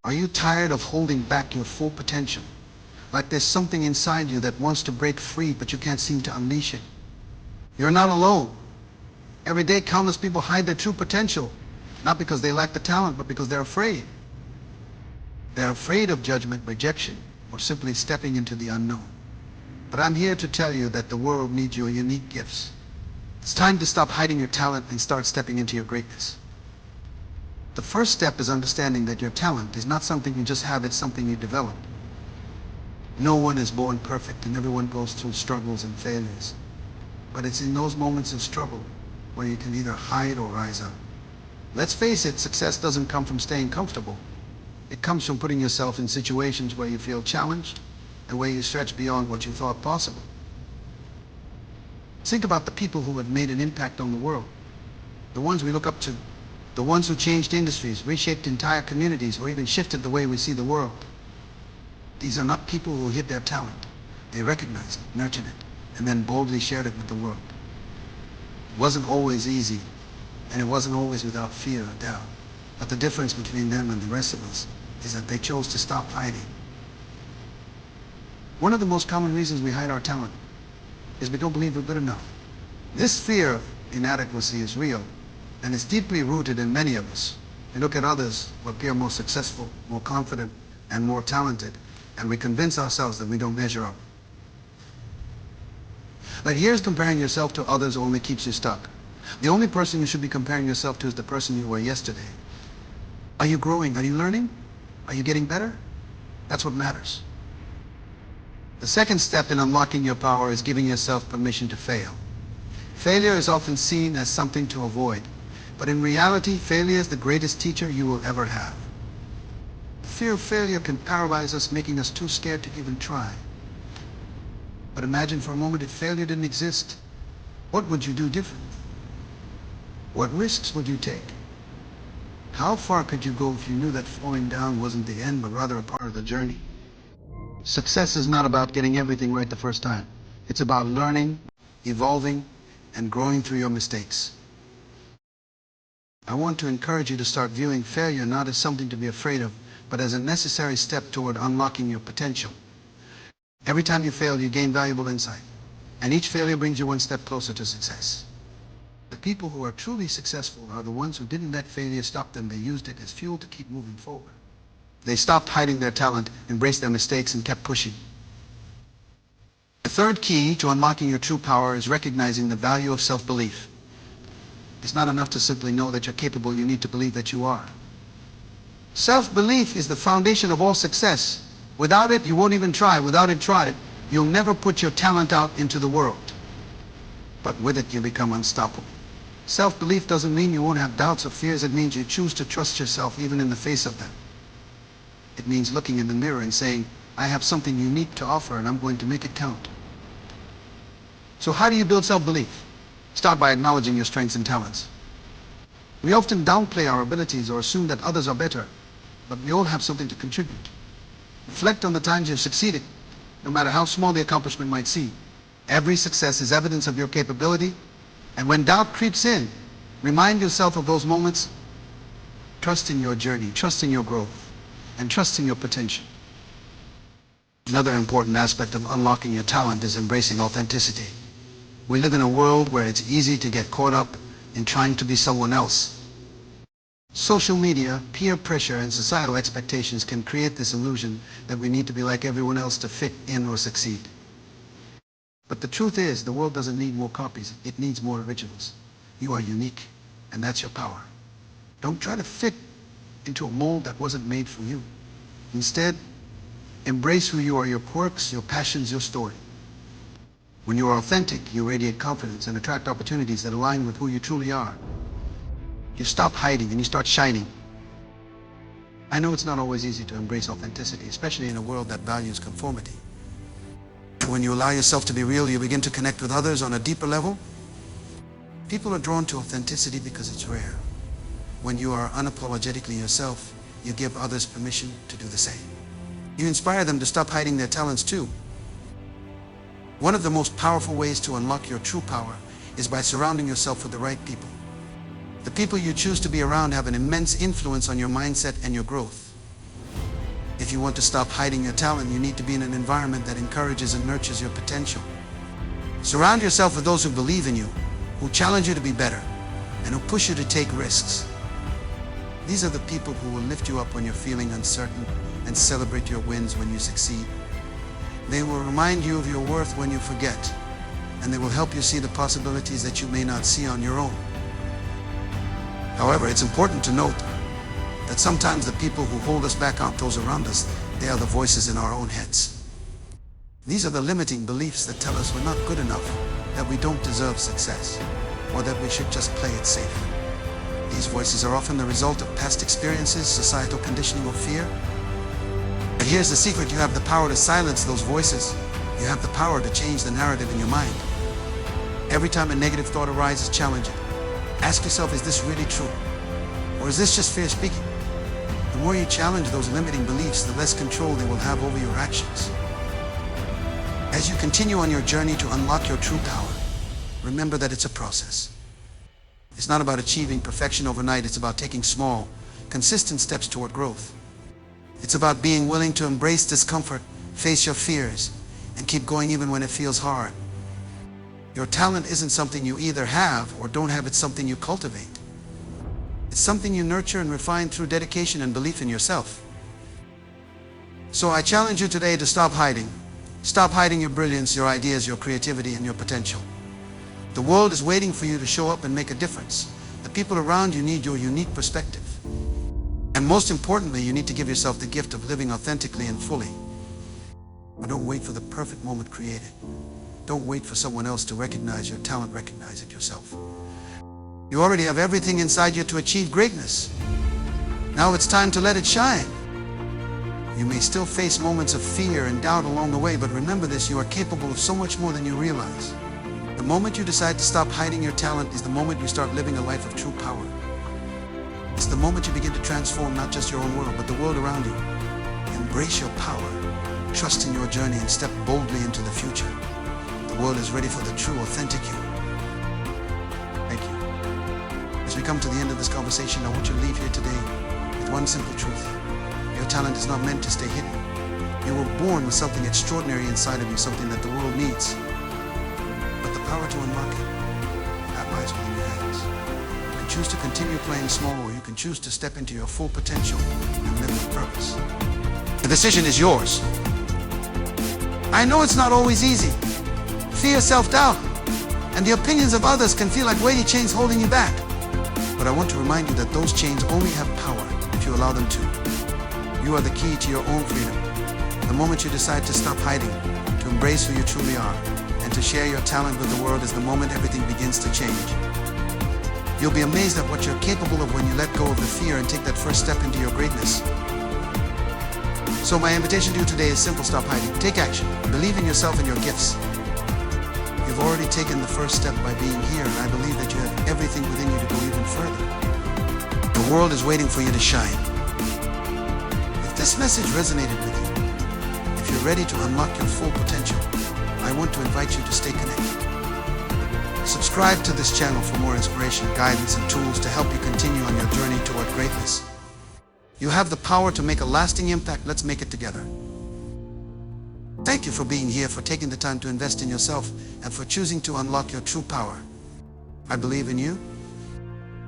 Are you tired of holding back your full potential? Like there's something inside you that wants to break free, but you can't seem to unleash it. You're not alone. Every day, countless people hide their true potential, not because they lack the talent, but because they're afraid. They're afraid of judgment, rejection, or simply stepping into the unknown. But I'm here to tell you that the world needs your unique gifts. It's time to stop hiding your talent and start stepping into your greatness. The first step is understanding that your talent is not something you just have, it's something you develop. No one is born perfect, and everyone goes through struggles and failures. But it's in those moments of struggle where you can either hide or rise up. Let's face it, success doesn't come from staying comfortable. It comes from putting yourself in situations where you feel challenged and where you stretch beyond what you thought possible. Think about the people who have made an impact on the world. The ones we look up to. The ones who changed industries, reshaped entire communities, or even shifted the way we see the world. These are not people who hid their talent. They recognized it, nurtured it, and then boldly shared it with the world. It wasn't always easy, and it wasn't always without fear or doubt. But the difference between them and the rest of us is that they chose to stop hiding. One of the most common reasons we hide our talent is we don't believe we're good enough. This fear of inadequacy is real, and it's deeply rooted in many of us. We look at others who appear more successful, more confident, and more talented, and we convince ourselves that we don't measure up. But here's comparing yourself to others only keeps you stuck. The only person you should be comparing yourself to is the person you were yesterday. Are you growing? Are you learning? Are you getting better? That's what matters. The second step in unlocking your power is giving yourself permission to fail. Failure is often seen as something to avoid, but in reality, failure is the greatest teacher you will ever have. The fear of failure can paralyze us, making us too scared to even try. But imagine for a moment if failure didn't exist. What would you do different? What risks would you take? How far could you go if you knew that falling down wasn't the end, but rather a part of the journey? Success is not about getting everything right the first time. It's about learning, evolving, and growing through your mistakes. I want to encourage you to start viewing failure not as something to be afraid of, but as a necessary step toward unlocking your potential. Every time you fail, you gain valuable insight, and each failure brings you one step closer to success. The people who are truly successful are the ones who didn't let failure stop them. They used it as fuel to keep moving forward. They stopped hiding their talent, embraced their mistakes, and kept pushing. The third key to unlocking your true power is recognizing the value of self-belief. It's not enough to simply know that you're capable, you need to believe that you are. Self-belief is the foundation of all success. Without it, you won't even try. Without it tried, you'll never put your talent out into the world. But with it, you become unstoppable. Self-belief doesn't mean you won't have doubts or fears. It means you choose to trust yourself even in the face of them. It means looking in the mirror and saying, I have something unique to offer and I'm going to make it count. So how do you build self-belief? Start by acknowledging your strengths and talents. We often downplay our abilities or assume that others are better, but we all have something to contribute. Reflect on the times you've succeeded, no matter how small the accomplishment might seem. Every success is evidence of your capability, and when doubt creeps in, remind yourself of those moments. Trust in your journey, trust in your growth, and trust in your potential. Another important aspect of unlocking your talent is embracing authenticity. We live in a world where it's easy to get caught up in trying to be someone else. Social media, peer pressure, and societal expectations can create this illusion that we need to be like everyone else to fit in or succeed. But the truth is, the world doesn't need more copies, it needs more originals. You are unique, and that's your power. Don't try to fit into a mold that wasn't made for you. Instead, embrace who you are, your quirks, your passions, your story. When you are authentic, you radiate confidence and attract opportunities that align with who you truly are. You stop hiding and you start shining. I know it's not always easy to embrace authenticity, especially in a world that values conformity. When you allow yourself to be real, you begin to connect with others on a deeper level. People are drawn to authenticity because it's rare. When you are unapologetically yourself, you give others permission to do the same. You inspire them to stop hiding their talents too. One of the most powerful ways to unlock your true power is by surrounding yourself with the right people. The people you choose to be around have an immense influence on your mindset and your growth. If you want to stop hiding your talent, you need to be in an environment that encourages and nurtures your potential. Surround yourself with those who believe in you, who challenge you to be better, and who push you to take risks. These are the people who will lift you up when you're feeling uncertain and celebrate your wins when you succeed. They will remind you of your worth when you forget, and they will help you see the possibilities that you may not see on your own. However, it's important to note that sometimes the people who hold us back aren't those around us. They are the voices in our own heads. These are the limiting beliefs that tell us we're not good enough, that we don't deserve success, or that we should just play it safe. These voices are often the result of past experiences, societal conditioning, or fear. But here's the secret: you have the power to silence those voices. You have the power to change the narrative in your mind. Every time a negative thought arises, challenge it. Ask yourself, is this really true? Or is this just fear speaking? The more you challenge those limiting beliefs, the less control they will have over your actions. As you continue on your journey to unlock your true power, remember that it's a process. It's not about achieving perfection overnight. It's about taking small, consistent steps toward growth. It's about being willing to embrace discomfort, face your fears, and keep going even when it feels hard. Your talent isn't something you either have or don't have. It's something you cultivate. It's something you nurture and refine through dedication and belief in yourself. So I challenge you today to stop hiding. Stop hiding your brilliance, your ideas, your creativity, and your potential. The world is waiting for you to show up and make a difference. The people around you need your unique perspective. And most importantly, you need to give yourself the gift of living authentically and fully. But don't wait for the perfect moment created. Don't wait for someone else to recognize your talent. Recognize it yourself. You already have everything inside you to achieve greatness. Now it's time to let it shine. You may still face moments of fear and doubt along the way, but remember this: you are capable of so much more than you realize. The moment you decide to stop hiding your talent is the moment you start living a life of true power. It's the moment you begin to transform not just your own world, but the world around you. Embrace your power, trust in your journey, and step boldly into the future. The world is ready for the true, authentic you. Thank you. As we come to the end of this conversation, I want you to leave here today with one simple truth. Your talent is not meant to stay hidden. You were born with something extraordinary inside of you, something that the world needs. But the power to unlock it, that lies within your hands. You can choose to continue playing small, or you can choose to step into your full potential and live with purpose. The decision is yours. I know it's not always easy. Fear, self-doubt, and the opinions of others can feel like weighty chains holding you back. But I want to remind you that those chains only have power if you allow them to. You are the key to your own freedom. The moment you decide to stop hiding, to embrace who you truly are, and to share your talent with the world is the moment everything begins to change. You'll be amazed at what you're capable of when you let go of the fear and take that first step into your greatness. So my invitation to you today is simple: stop hiding. Take action. Believe in yourself and your gifts. You've already taken the first step by being here, and I believe that you have everything within you to go even further. The world is waiting for you to shine. If this message resonated with you, if you're ready to unlock your full potential, I want to invite you to stay connected. Subscribe to this channel for more inspiration, guidance, and tools to help you continue on your journey toward greatness. You have the power to make a lasting impact. Let's make it together. Thank you for being here, for taking the time to invest in yourself, and for choosing to unlock your true power. I believe in you,